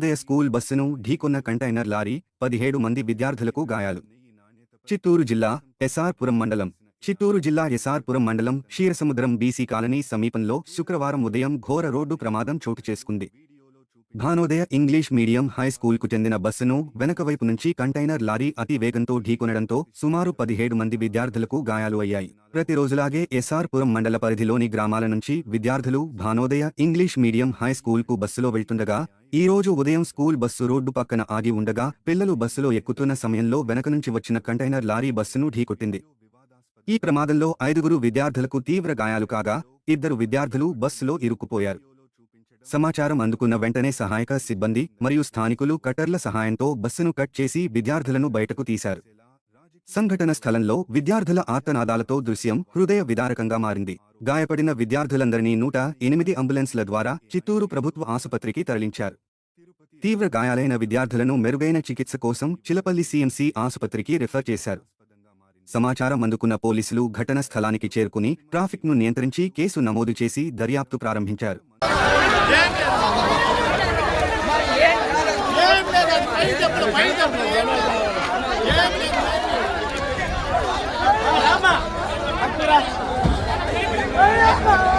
Bhanodaya school బస్సును ఢీకొన్న container lorry 17 మంది విద్యార్థులకు గాయాలు. చిత్తూరు జిల్లా ఎస్ఆర్-పురం మండలం చిత్తూరు జిల్లా ఎస్ఆర్-పురం మండలం క్షీరసముద్రం బీసీ కాలనీ సమీపంలో శుక్రవారం ఉదయం ఘోర రోడ్డు ప్రమాదం చోటు చేసుకుంది. భానోదయ ఇంగ్లీష్ మీడియం హై స్కూల్కు చెందిన బస్సును వెనకవైపు నుంచి కంటైనర్ లారీ అతి వేగంతో ఢీకొనడంతో సుమారు 17 మంది విద్యార్థులకు గాయాలు అయ్యాయి. ప్రతిరోజులాగే ఎస్ఆర్-పురం మండల పరిధిలోని గ్రామాల నుంచి విద్యార్థులు భానోదయ ఇంగ్లీష్ మీడియం హై స్కూల్కు బస్సులో వెళ్తుండగా ఈ రోజు ఉదయం స్కూల్ బస్సు రోడ్డు పక్కన ఆగి ఉండగా పిల్లలు బస్సులో ఎక్కుతున్న సమయంలో వెనక నుంచి వచ్చిన కంటైనర్ లారీ బస్సును ఢీకొట్టింది. ఈ ప్రమాదంలో 5 విద్యార్థులకు తీవ్ర గాయాలు కాగా 2 విద్యార్థులు బస్సులో ఇరుక్కుపోయారు. సమాచారం అందుకున్న వెంటనే సహాయక సిబ్బంది మరియు స్థానికులు కట్టర్ల సహాయంతో బస్సును కట్ చేసి విద్యార్థులను బయటకు తీశారు. సంఘటన స్థలంలో విద్యార్థుల ఆర్తనాదాలతో దృశ్యం హృదయ విదారకంగా మారింది. గాయపడిన విద్యార్థులందరినీ 108 అంబులెన్స్ల ద్వారా చిత్తూరు ప్రభుత్వ ఆసుపత్రికి తరలించారు. తీవ్ర గాయాలైన విద్యార్థులను మెరుగైన చికిత్స కోసం చిలపల్లి సిఎంసి ఆసుపత్రికి రిఫర్ చేశారు. సమాచారం అందుకున్న పోలీసులు ఘటన స్థలానికి చేరుకుని ట్రాఫిక్ను నియంత్రించి కేసు నమోదు చేసి దర్యాప్తు ప్రారంభించారు. Rafa!